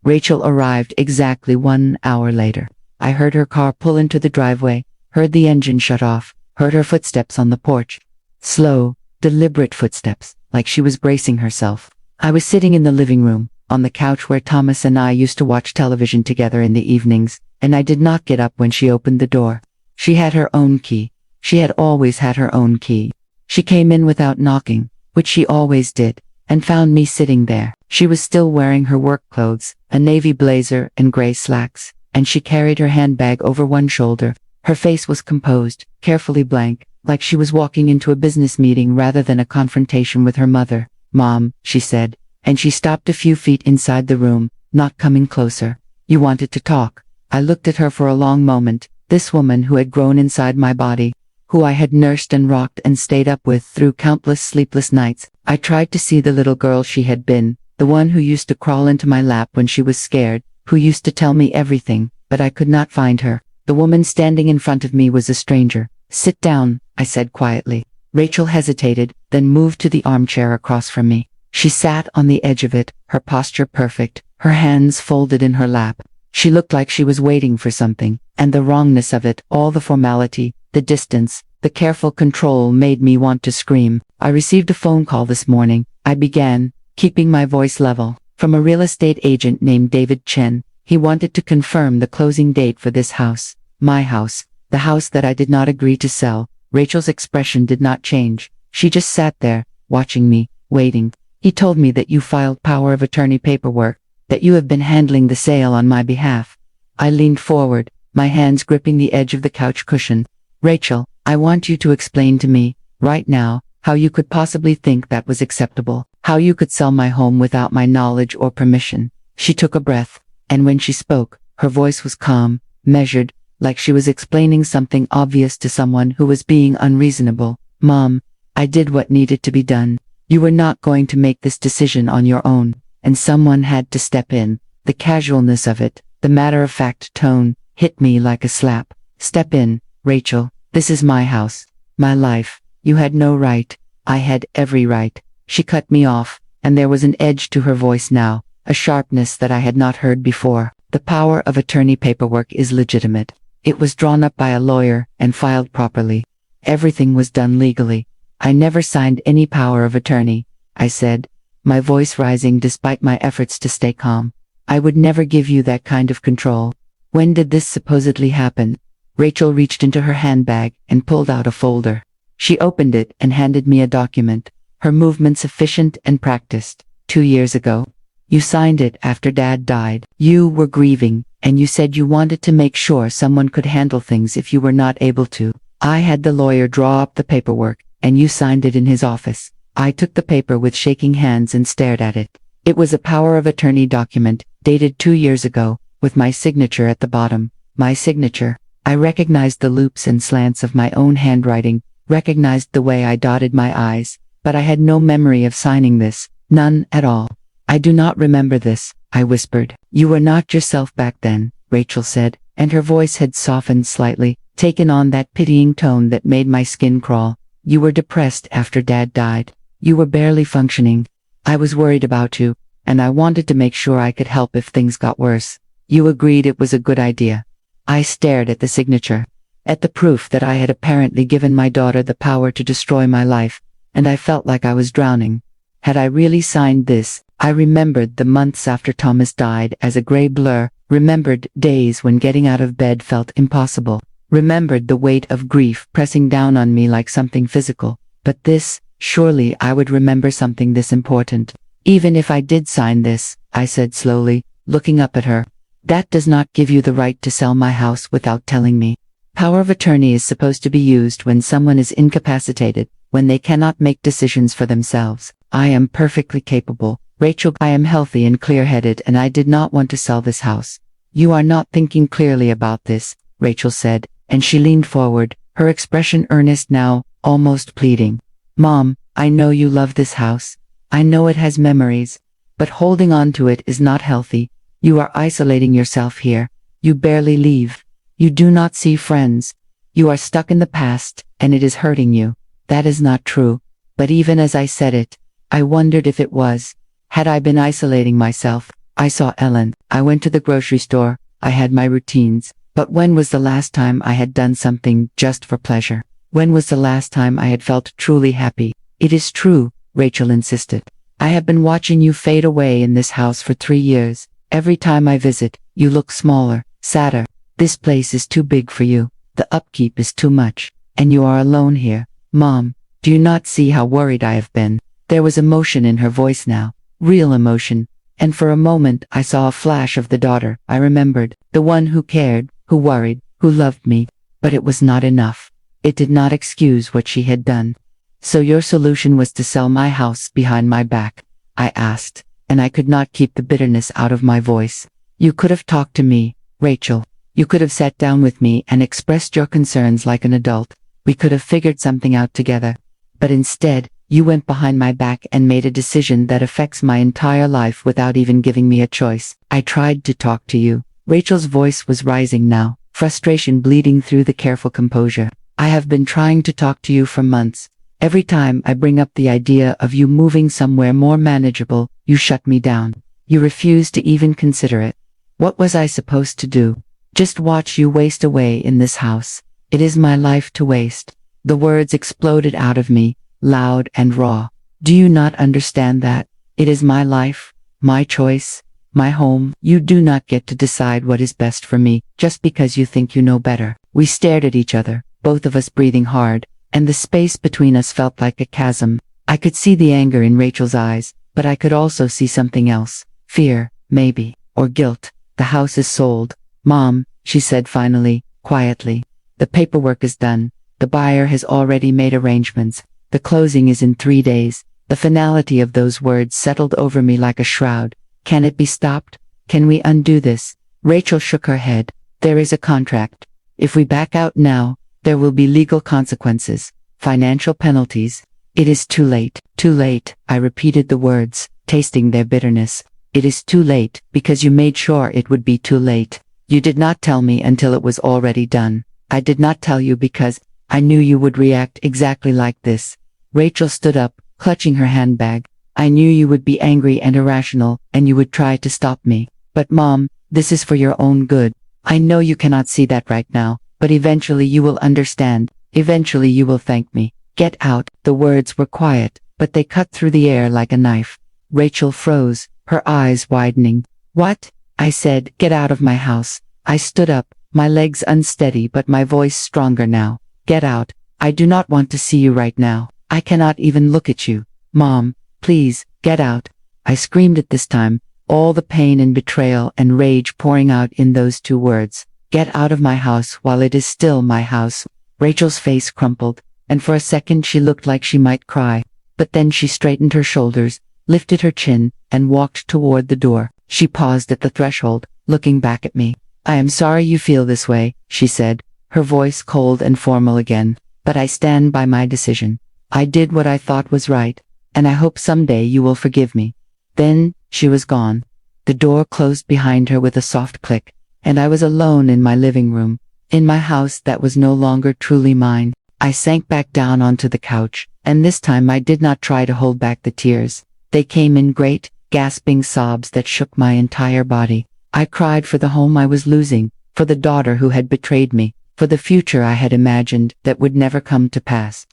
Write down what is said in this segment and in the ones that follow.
Rachel arrived exactly 1 hour later. I heard her car pull into the driveway, heard the engine shut off, heard her footsteps on the porch. Slow, deliberate footsteps, like she was bracing herself. I was sitting in the living room, on the couch where Thomas and I used to watch television together in the evenings, and I did not get up when she opened the door. She had her own key. She had always had her own key. She came in without knocking, which she always did, and found me sitting there. She was still wearing her work clothes, a navy blazer and gray slacks, and she carried her handbag over one shoulder. Her face was composed, carefully blank, like she was walking into a business meeting rather than a confrontation with her mother. "Mom," she said, and she stopped a few feet inside the room, not coming closer. "You wanted to talk." I looked at her for a long moment, this woman who had grown inside my body, who I had nursed and rocked and stayed up with through countless sleepless nights. I tried to see the little girl she had been, the one who used to crawl into my lap when she was scared, who used to tell me everything, but I could not find her. The woman standing in front of me was a stranger. "Sit down," I said quietly. Rachel hesitated, then moved to the armchair across from me. She sat on the edge of it, her posture perfect, her hands folded in her lap. She looked like she was waiting for something, and the wrongness of it, all the formality, the distance, the careful control made me want to scream. "I received a phone call this morning," I began, keeping my voice level, "from a real estate agent named David Chen. He wanted to confirm the closing date for this house, my house, the house that I did not agree to sell." Rachel's expression did not change. She just sat there, watching me, waiting. "He told me that you filed power of attorney paperwork, that you have been handling the sale on my behalf." I leaned forward, my hands gripping the edge of the couch cushion. "Rachel, I want you to explain to me, right now, how you could possibly think that was acceptable, how you could sell my home without my knowledge or permission." She took a breath, and when she spoke, her voice was calm, measured, like she was explaining something obvious to someone who was being unreasonable. "Mom, I did what needed to be done. You were not going to make this decision on your own, and someone had to step in." The casualness of it, the matter-of-fact tone, hit me like a slap. "Step in, Rachel. This is my house, my life. You had no right." "I had every right." She cut me off, and there was an edge to her voice now, a sharpness that I had not heard before. "The power of attorney paperwork is legitimate. It was drawn up by a lawyer and filed properly. Everything was done legally. I never signed any power of attorney," I said, my voice rising despite my efforts to stay calm. "I would never give you that kind of control." "When did this supposedly happen?" Rachel reached into her handbag and pulled out a folder. She opened it and handed me a document, her movements efficient and practiced. "2 years ago. You signed it after Dad died. You were grieving, and you said you wanted to make sure someone could handle things if you were not able to. I had the lawyer draw up the paperwork, and you signed it in his office." I took the paper with shaking hands and stared at it. It was a power of attorney document, dated 2 years ago, with my signature at the bottom. My signature. I recognized the loops and slants of my own handwriting, recognized the way I dotted my I's, but I had no memory of signing this, none at all. "I do not remember this," I whispered. "You were not yourself back then," Rachel said, and her voice had softened slightly, taken on that pitying tone that made my skin crawl. "You were depressed after Dad died. You were barely functioning. I was worried about you, and I wanted to make sure I could help if things got worse. You agreed it was a good idea." I stared at the signature, at the proof that I had apparently given my daughter the power to destroy my life, and I felt like I was drowning. Had I really signed this? I remembered the months after Thomas died as a gray blur, remembered days when getting out of bed felt impossible, remembered the weight of grief pressing down on me like something physical. But this, surely I would remember something this important. "Even if I did sign this," I said slowly, looking up at her, "that does not give you the right to sell my house without telling me. Power of attorney is supposed to be used when someone is incapacitated, when they cannot make decisions for themselves. I am perfectly capable, Rachel. I am healthy and clear-headed, and I did not want to sell this house." "You are not thinking clearly about this," Rachel said, and she leaned forward, her expression earnest now, almost pleading. "Mom, I know you love this house. I know it has memories. But holding on to it is not healthy. You are isolating yourself here. You barely leave. You do not see friends. You are stuck in the past, and it is hurting you." That is not true. But even as I said it, I wondered if it was. Had I been isolating myself? I saw Ellen. I went to the grocery store, I had my routines, but when was the last time I had done something just for pleasure? When was the last time I had felt truly happy? It is true, Rachel insisted. I have been watching you fade away in this house for 3 years. Every time I visit, you look smaller, sadder. This place is too big for you. The upkeep is too much. And you are alone here. Mom, do you not see how worried I have been? There was emotion in her voice now. Real emotion. And for a moment I saw a flash of the daughter I remembered. The one who cared, who worried, who loved me. But it was not enough. It did not excuse what she had done. So your solution was to sell my house behind my back? I asked, and I could not keep the bitterness out of my voice. You could have talked to me, Rachel. You could have sat down with me and expressed your concerns like an adult. We could have figured something out together. But instead, you went behind my back and made a decision that affects my entire life without even giving me a choice. I tried to talk to you. Rachel's voice was rising now, frustration bleeding through the careful composure. I have been trying to talk to you for months. Every time I bring up the idea of you moving somewhere more manageable, you shut me down. You refuse to even consider it. What was I supposed to do? Just watch you waste away in this house. It is my life to waste. The words exploded out of me, loud and raw. Do you not understand that? It is my life, my choice, my home. You do not get to decide what is best for me, just because you think you know better. We stared at each other, both of us breathing hard, and the space between us felt like a chasm. I could see the anger in Rachel's eyes, but I could also see something else. Fear, maybe, or guilt. The house is sold. Mom, she said finally, quietly. The paperwork is done. The buyer has already made arrangements. The closing is in 3 days. The finality of those words settled over me like a shroud. Can it be stopped? Can we undo this? Rachel shook her head. There is a contract. If we back out now, there will be legal consequences, financial penalties. It is too late. Too late. I repeated the words, tasting their bitterness. It is too late, because you made sure it would be too late. You did not tell me until it was already done. I did not tell you because I knew you would react exactly like this. Rachel stood up, clutching her handbag. I knew you would be angry and irrational, and you would try to stop me. But Mom, this is for your own good. I know you cannot see that right now, but eventually you will understand. Eventually you will thank me. Get out. The words were quiet, but they cut through the air like a knife. Rachel froze, her eyes widening. What? I said, get out of my house. I stood up, my legs unsteady but my voice stronger now. Get out. I do not want to see you right now. I cannot even look at you. Mom, please, get out. I screamed at this time, all the pain and betrayal and rage pouring out in those 2 words. Get out of my house while it is still my house. Rachel's face crumpled, and for a second she looked like she might cry. But then she straightened her shoulders, lifted her chin, and walked toward the door. She paused at the threshold, looking back at me. I am sorry you feel this way, she said, her voice cold and formal again. But I stand by my decision. I did what I thought was right, and I hope someday you will forgive me. Then, she was gone. The door closed behind her with a soft click, and I was alone in my living room, in my house that was no longer truly mine. I sank back down onto the couch, and this time I did not try to hold back the tears. They came in great, gasping sobs that shook my entire body. I cried for the home I was losing, for the daughter who had betrayed me, for the future I had imagined that would never come to pass.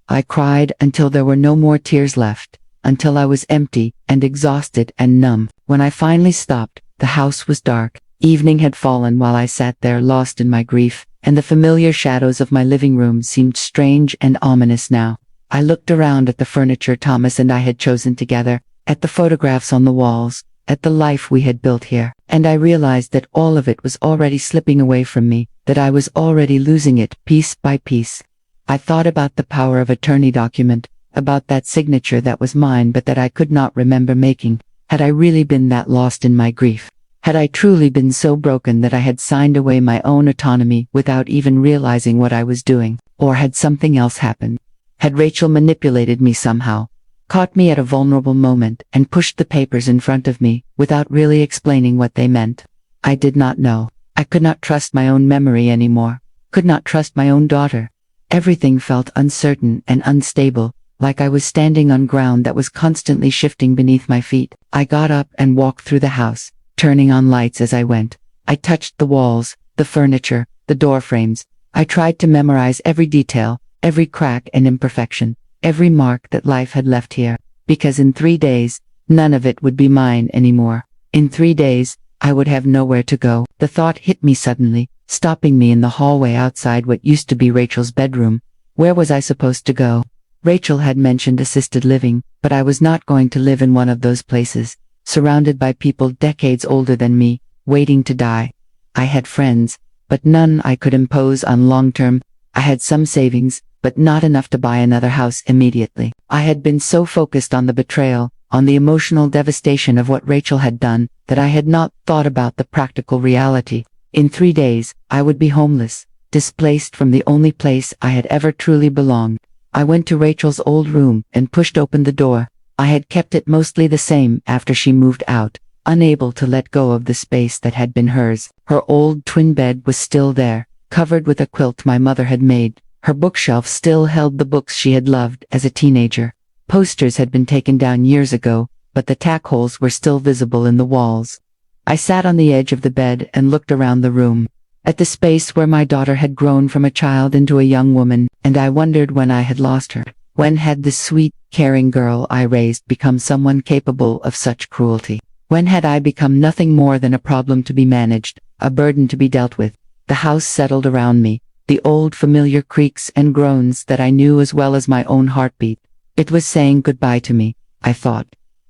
I cried until there were no more tears left, until I was empty and exhausted and numb. When I finally stopped, the house was dark. Evening had fallen while I sat there lost in my grief, and the familiar shadows of my living room seemed strange and ominous now. I looked around at the furniture Thomas and I had chosen together, at the photographs on the walls, at the life we had built here, and I realized that all of it was already slipping away from me, that I was already losing it piece by piece. I thought about the power of attorney document, about that signature that was mine but that I could not remember making. Had I really been that lost in my grief? Had I truly been so broken that I had signed away my own autonomy without even realizing what I was doing? Or had something else happened? Had Rachel manipulated me somehow, caught me at a vulnerable moment, and pushed the papers in front of me, without really explaining what they meant? I did not know. I could not trust my own memory anymore. Could not trust my own daughter. Everything felt uncertain and unstable, like I was standing on ground that was constantly shifting beneath my feet. I got up and walked through the house, turning on lights as I went. I touched the walls, the furniture, the door frames. I tried to memorize every detail, every crack and imperfection, every mark that life had left here, because in 3 days, none of it would be mine anymore. In 3 days, I would have nowhere to go. The thought hit me suddenly, stopping me in the hallway outside what used to be Rachel's bedroom. Where was I supposed to go? Rachel had mentioned assisted living, but I was not going to live in one of those places, surrounded by people decades older than me, waiting to die. I had friends, but none I could impose on long term. I had some savings, but not enough to buy another house immediately. I had been so focused on the betrayal, on the emotional devastation of what Rachel had done, that I had not thought about the practical reality. In 3 days, I would be homeless, displaced from the only place I had ever truly belonged. I went to Rachel's old room and pushed open the door. I had kept it mostly the same after she moved out, unable to let go of the space that had been hers. Her old twin bed was still there, covered with a quilt my mother had made. Her bookshelf still held the books she had loved as a teenager. Posters had been taken down years ago, but the tack holes were still visible in the walls. I sat on the edge of the bed and looked around the room, at the space where my daughter had grown from a child into a young woman, and I wondered when I had lost her. When had this sweet, caring girl I raised become someone capable of such cruelty? When had I become nothing more than a problem to be managed, a burden to be dealt with? The house settled around me, the old familiar creaks and groans that I knew as well as my own heartbeat. It was saying goodbye to me, I thought.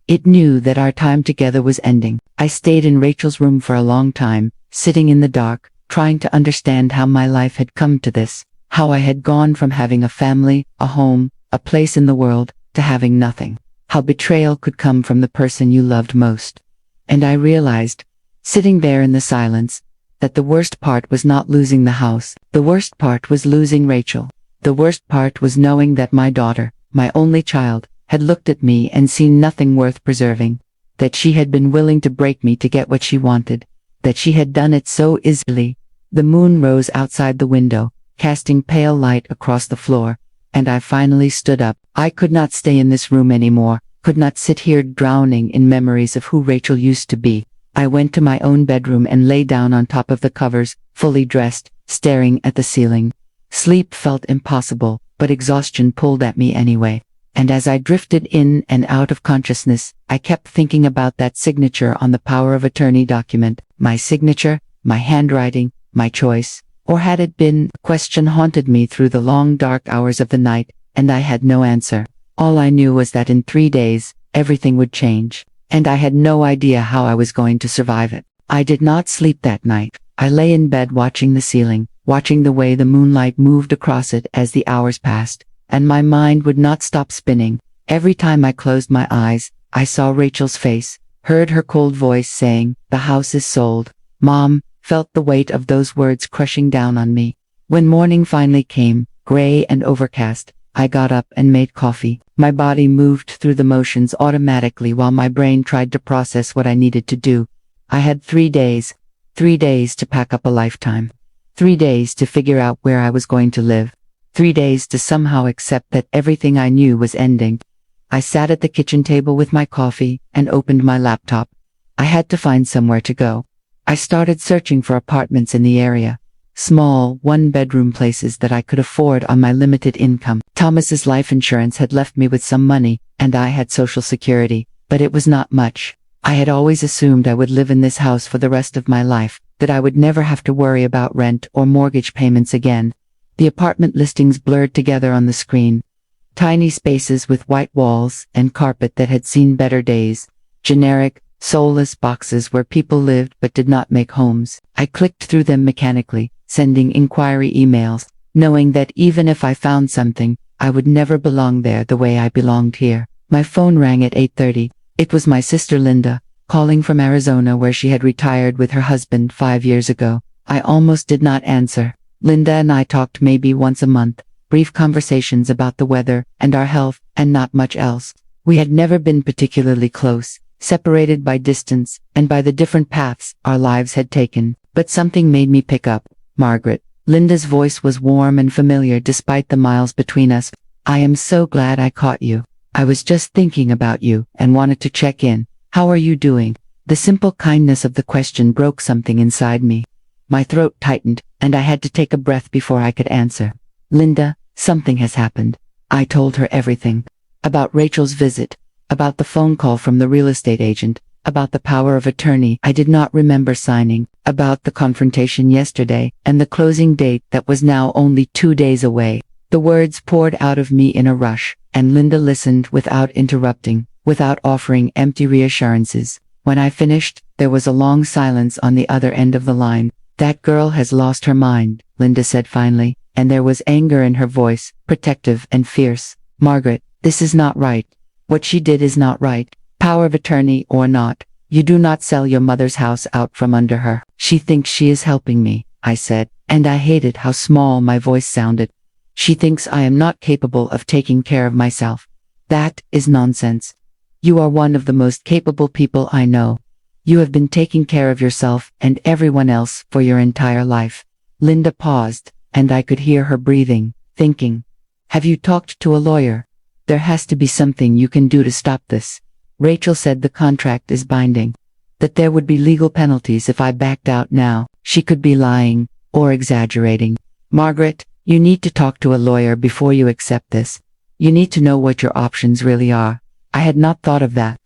It knew that our time together was ending. I stayed in Rachel's room for a long time, sitting in the dark, trying to understand how my life had come to this, how I had gone from having a family, a home, a place in the world, to having nothing. How betrayal could come from the person you loved most. And I realized, sitting there in the silence, that the worst part was not losing the house. The worst part was losing Rachel. The worst part was knowing that my daughter, my only child, had looked at me and seen nothing worth preserving. That she had been willing to break me to get what she wanted. That she had done it so easily. The moon rose outside the window, casting pale light across the floor, and I finally stood up. I could not stay in this room anymore, could not sit here drowning in memories of who Rachel used to be. I went to my own bedroom and lay down on top of the covers, fully dressed, staring at the ceiling. Sleep felt impossible, but exhaustion pulled at me anyway. And as I drifted in and out of consciousness, I kept thinking about that signature on the power of attorney document. My signature, my handwriting, my choice. Or had it been? The question haunted me through the long dark hours of the night, and I had no answer. All I knew was that in 3 days, everything would change. And I had no idea how I was going to survive it. I did not sleep that night. I lay in bed watching the ceiling, watching the way the moonlight moved across it as the hours passed, and my mind would not stop spinning. Every time I closed my eyes, I saw Rachel's face, heard her cold voice saying, "The house is sold." Mom, felt the weight of those words crushing down on me. When morning finally came, gray and overcast, I got up and made coffee. My body moved through the motions automatically while my brain tried to process what I needed to do. I had 3 days. 3 days to pack up a lifetime. 3 days to figure out where I was going to live. 3 days to somehow accept that everything I knew was ending. I sat at the kitchen table with my coffee and opened my laptop. I had to find somewhere to go. I started searching for apartments in the area. Small, one-bedroom places that I could afford on my limited income. Thomas's life insurance had left me with some money, and I had Social Security, but it was not much. I had always assumed I would live in this house for the rest of my life, that I would never have to worry about rent or mortgage payments again. The apartment listings blurred together on the screen. Tiny spaces with white walls and carpet that had seen better days. Generic, soulless boxes where people lived but did not make homes. I clicked through them mechanically, sending inquiry emails, knowing that even if I found something, I would never belong there the way I belonged here. My phone rang at 8:30. It was my sister Linda, calling from Arizona where she had retired with her husband 5 years ago. I almost did not answer. Linda and I talked maybe once a month, brief conversations about the weather and our health, and not much else. We had never been particularly close, separated by distance and by the different paths our lives had taken. But something made me pick up. Margaret. Linda's voice was warm and familiar despite the miles between us. "I am so glad I caught you. I was just thinking about you and wanted to check in. How are you doing?" The simple kindness of the question broke something inside me. My throat tightened, and I had to take a breath before I could answer. Linda, something has happened. I told her everything. About Rachel's visit, about the phone call from the real estate agent, about the power of attorney I did not remember signing, about the confrontation yesterday, and the closing date that was now only 2 days away. The words poured out of me in a rush, and Linda listened without interrupting, without offering empty reassurances. When I finished, there was a long silence on the other end of the line. That girl has lost her mind, Linda said finally, and there was anger in her voice, protective and fierce. Margaret, this is not right. What she did is not right. Power of attorney or not, you do not sell your mother's house out from under her. She thinks she is helping me, I said, and I hated how small my voice sounded. She thinks I am not capable of taking care of myself. That is nonsense. You are one of the most capable people I know. You have been taking care of yourself and everyone else for your entire life. Linda paused, and I could hear her breathing, thinking. Have you talked to a lawyer? There has to be something you can do to stop this. Rachel said the contract is binding. That there would be legal penalties if I backed out now. She could be lying, or exaggerating. Margaret, you need to talk to a lawyer before you accept this. You need to know what your options really are. I had not thought of that.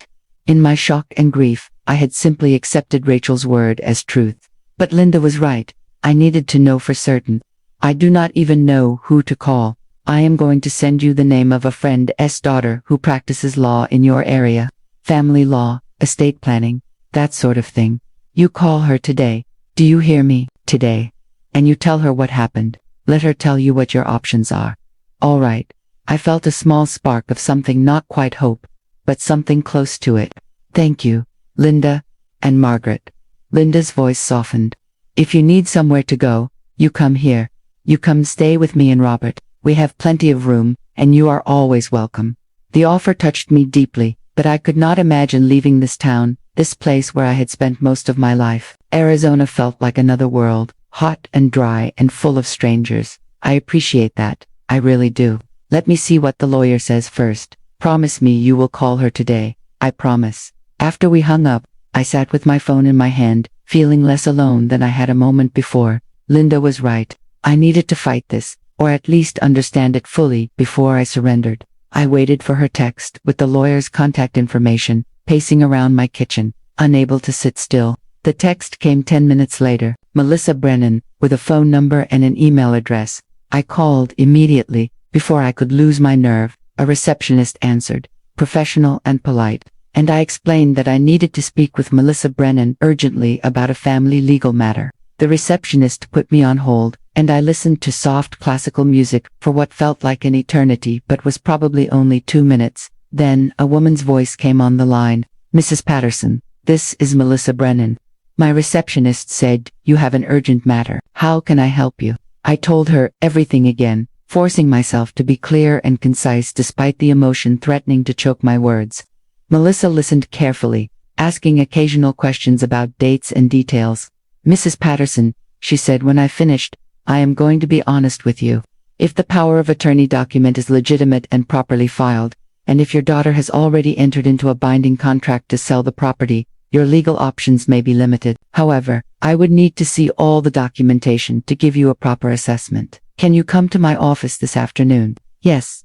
In my shock and grief, I had simply accepted Rachel's word as truth. But Linda was right. I needed to know for certain. I do not even know who to call. I am going to send you the name of a friend's daughter who practices law in your area. Family law, estate planning, that sort of thing. You call her today. Do you hear me? Today. And you tell her what happened. Let her tell you what your options are. All right. I felt a small spark of something, not quite hope, but something close to it. Thank you, Linda and Margaret. Linda's voice softened. If you need somewhere to go, you come here. You come stay with me and Robert. We have plenty of room, and you are always welcome. The offer touched me deeply, but I could not imagine leaving this town, this place where I had spent most of my life. Arizona felt like another world, hot and dry and full of strangers. I appreciate that, I really do. Let me see what the lawyer says first. Promise me you will call her today. I promise. After we hung up, I sat with my phone in my hand, feeling less alone than I had a moment before. Linda was right. I needed to fight this, or at least understand it fully, before I surrendered. I waited for her text with the lawyer's contact information, pacing around my kitchen, unable to sit still. The text came 10 minutes later. Melissa Brennan, with a phone number and an email address. I called immediately, before I could lose my nerve. A receptionist answered, professional and polite, and I explained that I needed to speak with Melissa Brennan urgently about a family legal matter. The receptionist put me on hold, and I listened to soft classical music for what felt like an eternity but was probably only 2 minutes. Then, a woman's voice came on the line. Mrs. Patterson, this is Melissa Brennan. My receptionist said, you have an urgent matter. How can I help you? I told her everything again, forcing myself to be clear and concise despite the emotion threatening to choke my words. Melissa listened carefully, asking occasional questions about dates and details. Mrs. Patterson, she said when I finished, I am going to be honest with you. If the power of attorney document is legitimate and properly filed, and if your daughter has already entered into a binding contract to sell the property, your legal options may be limited. However, I would need to see all the documentation to give you a proper assessment. Can you come to my office this afternoon? Yes,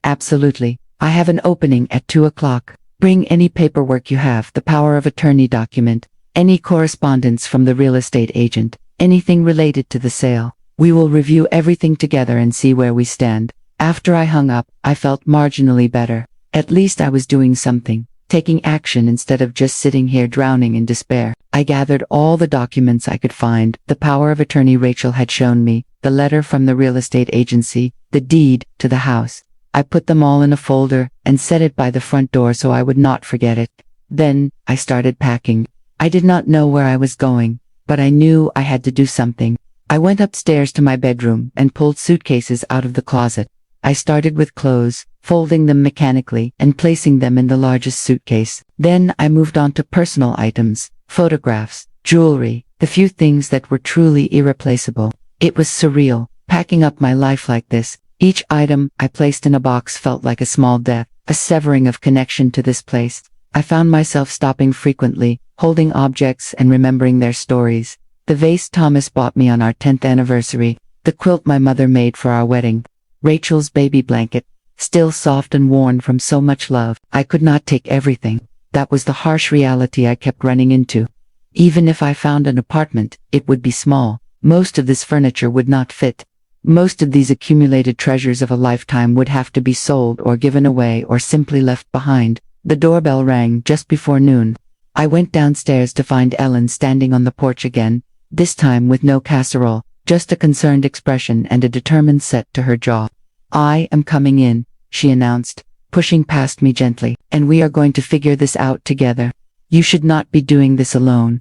absolutely. I have an opening at 2 o'clock. Bring any paperwork you have, the power of attorney document, any correspondence from the real estate agent, anything related to the sale. We will review everything together and see where we stand. After I hung up, I felt marginally better. At least I was doing something, taking action instead of just sitting here drowning in despair. I gathered all the documents I could find, the power of attorney Rachel had shown me, the letter from the real estate agency, the deed to the house. I put them all in a folder and set it by the front door so I would not forget it. Then, I started packing. I did not know where I was going, but I knew I had to do something. I went upstairs to my bedroom and pulled suitcases out of the closet. I started with clothes, folding them mechanically and placing them in the largest suitcase. Then I moved on to personal items, photographs, jewelry, the few things that were truly irreplaceable. It was surreal, packing up my life like this. Each item I placed in a box felt like a small death, a severing of connection to this place. I found myself stopping frequently, holding objects and remembering their stories. The vase Thomas bought me on our 10th anniversary, the quilt my mother made for our wedding, Rachel's baby blanket, still soft and worn from so much love. I could not take everything. That was the harsh reality I kept running into. Even if I found an apartment, it would be small. Most of this furniture would not fit. Most of these accumulated treasures of a lifetime would have to be sold or given away or simply left behind. The doorbell rang just before noon. I went downstairs to find Ellen standing on the porch again, this time with no casserole, just a concerned expression and a determined set to her jaw. "I am coming in," she announced, pushing past me gently, "and we are going to figure this out together. You should not be doing this alone."